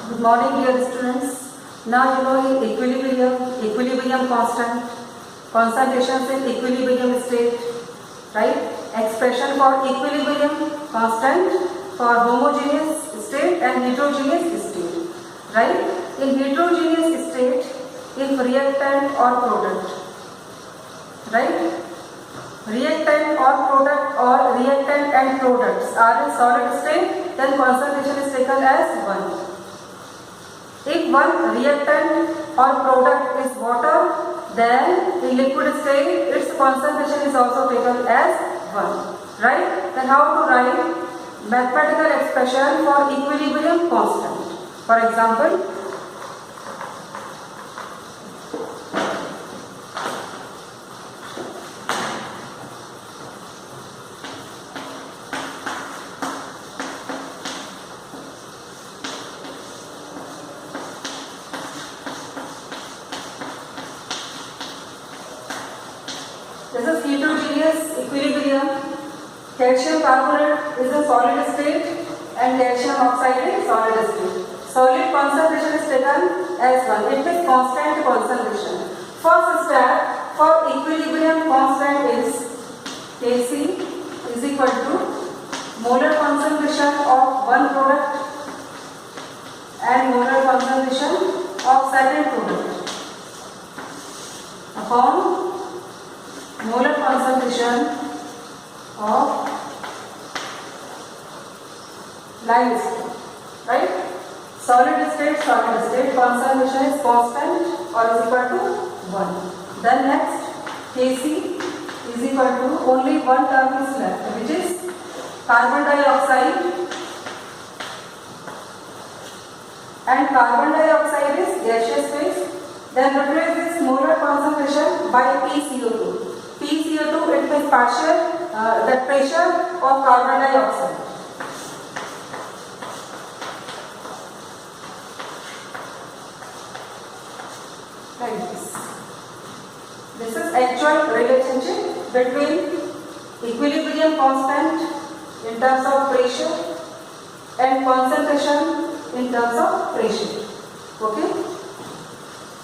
Good morning, dear students. Now you know equilibrium constant, concentrations in equilibrium state, right? Expression for equilibrium constant for homogeneous state and heterogeneous state, right? In heterogeneous state, if reactant or product, right? Reactant or product or reactant and products are in solid state, then concentration is taken as 1. If one reactant or product is water, then in liquid state its concentration is also taken as 1. Right? Then how to write mathematical expression for equilibrium constant? For example, this is heterogeneous equilibrium. Calcium carbonate is a solid state and calcium oxide is solid state. Solid concentration is taken as 1. It is constant concentration. First step for equilibrium constant is Kc is equal to molar concentration of one product and molar concentration of second product upon molar concentration of live state, right? Solid state, concentration is constant or is equal to 1. Then next, Kc is equal to only one term is left, which is carbon dioxide, and carbon dioxide is gaseous phase. Then replace this molar concentration by PCO2. PCO2 it is partial the pressure of carbon dioxide. Like this. This is actual relationship between equilibrium constant in terms of pressure and concentration in terms of pressure. Okay?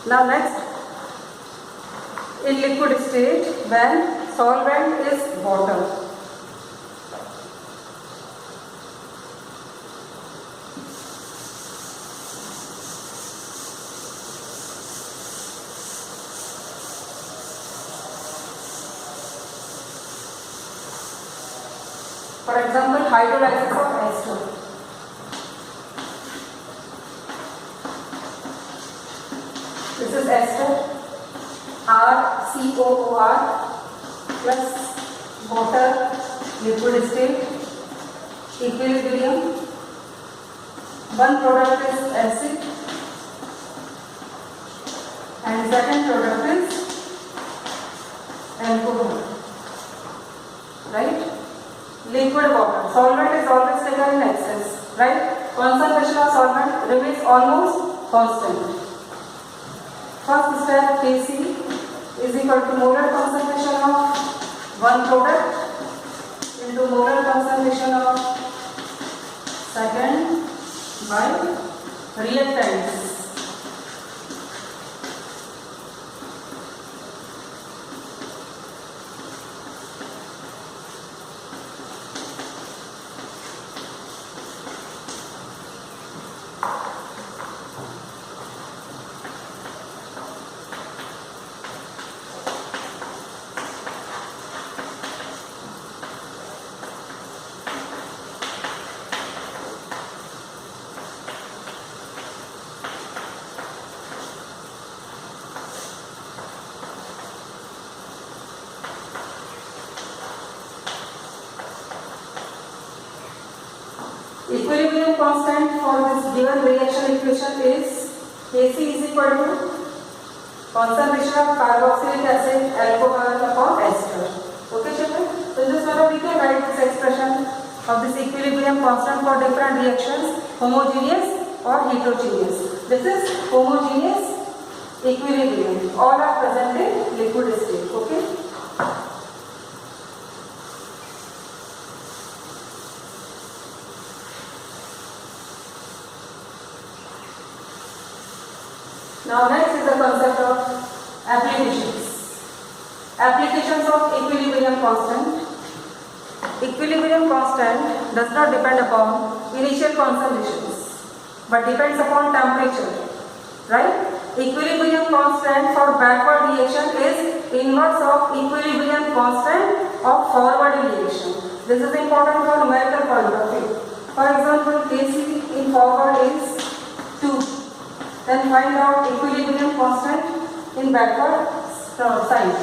Now next, in liquid state when solvent is water. For example, hydrolysis of ester. This is ester, RCOOR plus water, liquid state, equilibrium. One product is acid and second product is alcohol. Right? Liquid water. Solvent is always taken in excess. Right? Concentration of solvent remains almost constant. First step, Kc is equal to molar concentration of one product into molar concentration of second by reactants. Equilibrium constant for this given reaction equation is Kc is equal to concentration of carboxylic acid, alcohol upon ester. Okay, children? So in this manner we can write this expression of this equilibrium constant for different reactions, homogeneous or heterogeneous. This is homogeneous equilibrium. All are present in liquid state. Okay? Now next is the concept of applications. Applications of equilibrium constant. Equilibrium constant does not depend upon initial concentrations, but depends upon temperature, right? Equilibrium constant for backward reaction is inverse of equilibrium constant of forward reaction. This is important for numerical point of view. For example, Kc in forward is 2. Then find out equilibrium constant in backward side.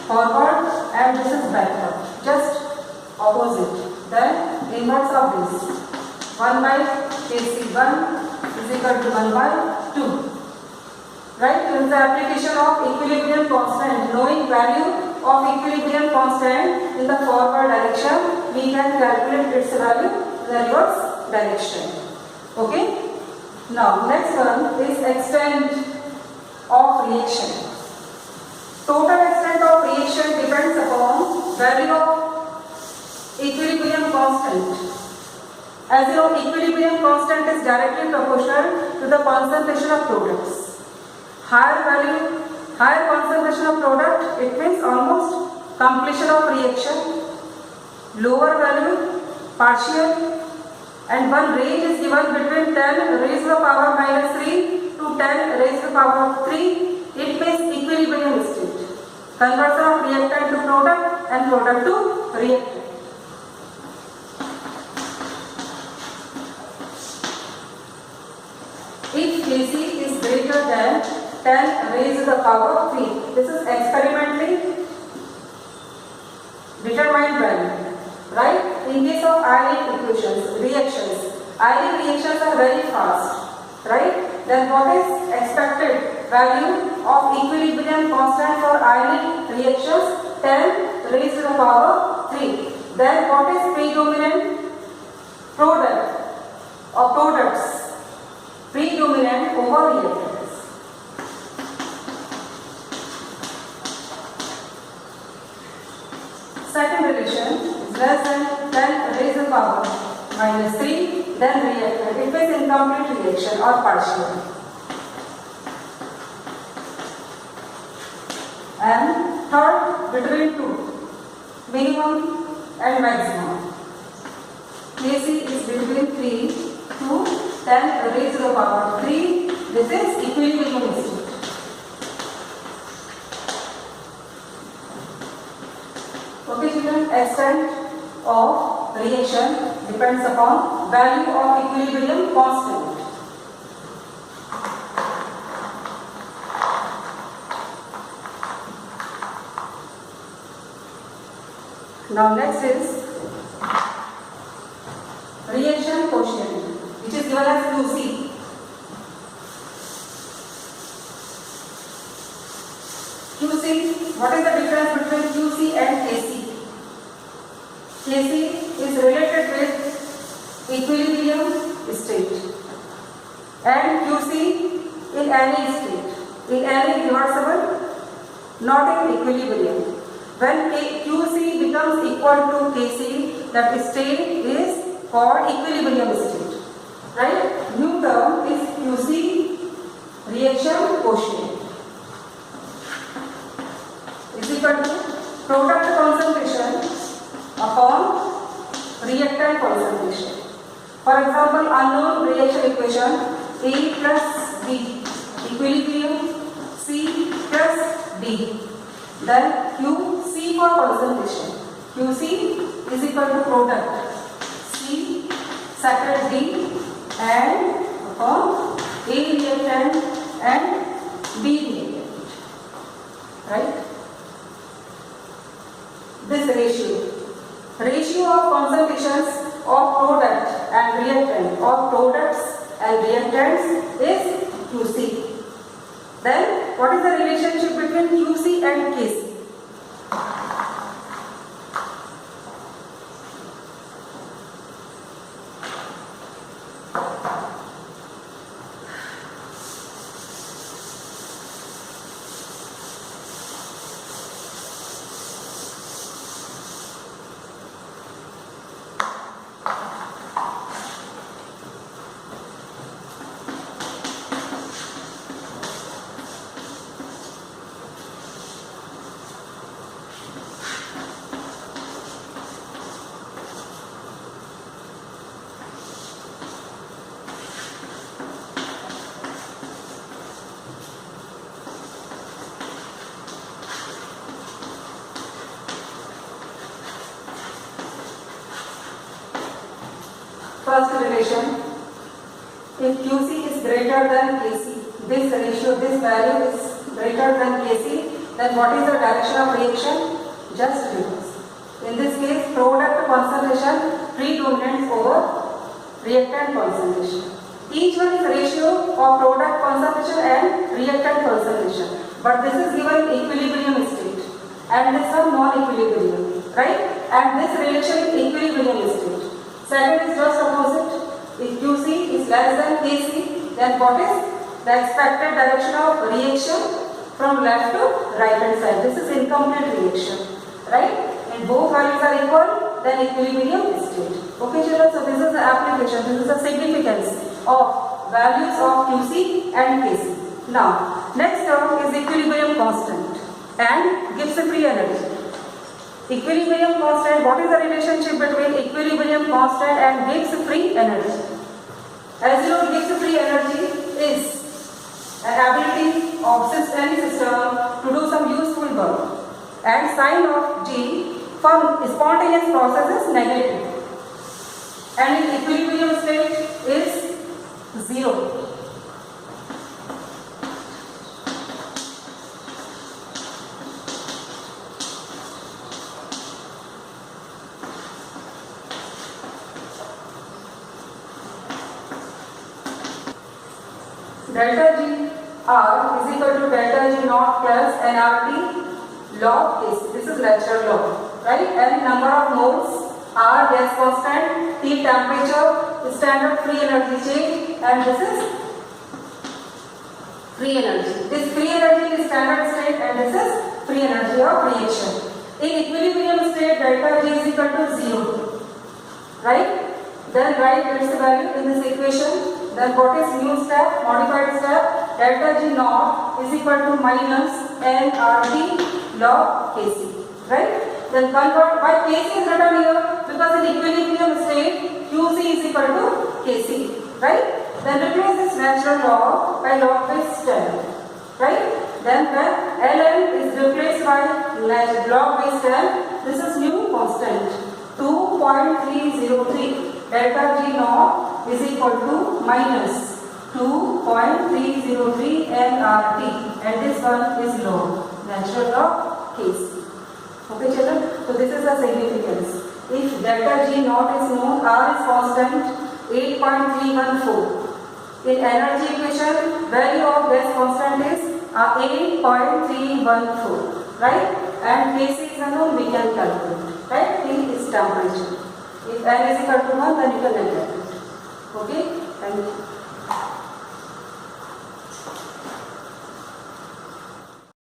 Forward and this is backward. Just opposite. Then inverse of this. 1 by Kc1 is equal to 1 by 2. Right? In the application of equilibrium constant, knowing value of equilibrium constant in the forward direction, we can calculate its value in the reverse direction. Okay? Now, next one is extent of reaction. Total extent of reaction depends upon value of equilibrium constant. As you know, equilibrium constant is directly proportional to the concentration of products. Higher value, higher concentration of product, it means almost completion of reaction. Lower value, partial, and one range is given between 10 raised to the power minus 3 to 10 raised to the power 3. It means equilibrium state. Conversion of reactant to product and product to reactant. If Kc is greater than 10 raised to the power 3. This is experimentally determined value. Right? In case of ionic reactions are very fast. Right? Then what is expected value of equilibrium constant for ionic reactions? 10 raised to the power 3. Then what is predominant product or products? Predominant over reactants. Second relation is less than 10 raised to the power minus 3, then reactant. It is incomplete reaction or partial. And third, between two, minimum and maximum. Kc is between 3 to 10 raised to the power 3. This is equilibrium state. Okay, children, extent of reaction depends upon value of equilibrium constant. Now next is reaction quotient, which is given as QC. QC, what is the difference between QC and Kc? Kc is related with equilibrium state and QC in any state, in any reversible, not in equilibrium. When QC becomes equal to Kc, that state is called equilibrium state. Right? New term is QC reaction quotient is equal to product concentration upon reactant concentration. For example, unknown reaction equation A plus B equilibrium C plus D. Then QC for concentration. QC is equal to product C second D and upon A reactant and B reactant. Right? This ratio of concentrations of product and reactant or products and reactants is QC. Then what is the relationship between QC and Kc? First relation, if QC is greater than Kc, this ratio, this value is greater than Kc, then what is the direction of reaction? Just reverse. In this case, product concentration predominates over reactant concentration. Each one is ratio of product concentration and reactant concentration. But this is given equilibrium state and this one non-equilibrium, right? And this relation is equilibrium state. Second is just opposite. If QC is less than Kc, then what is the expected direction of reaction from left to right hand side? This is incomplete reaction, right? And both values are equal, then equilibrium state. Okay, children, so this is the application, this is the significance of values of QC and Kc. Now, next term is equilibrium constant and Gibbs free energy. Equilibrium constant, what is the relationship between equilibrium constant and Gibbs free energy? As you know, Gibbs free energy is an ability of any system to do some useful work, and sign of G for spontaneous process is negative, and in equilibrium state is 0. Delta G R is equal to delta G naught plus nRT log Kc. This is lecture log, right? And number of moles, R gas constant, T temperature, standard free energy change, and this is free energy. This free energy is standard state and this is free energy of reaction. In equilibrium state, delta G is equal to 0, right? Then write its value in this equation. Then what is new step, modified step? Delta G naught is equal to minus nRT log Kc, right? Then convert, why Kc is written here? Because in equilibrium state, Qc is equal to Kc, right? Then replace this natural log by log base 10, right? Then when Ln is replaced by log base 10, this is new constant, 2.303. Delta G naught is equal to minus 2.303 nRT, and this one is log, natural log Kc. Okay, children? So this is the significance. If delta G naught is known, R is constant 8.314. In energy equation, value of gas constant is 8.314, right? And Kc is unknown, we can calculate, right? T is temperature. If n is equal to 1, then you can calculate. Okay? Thank you.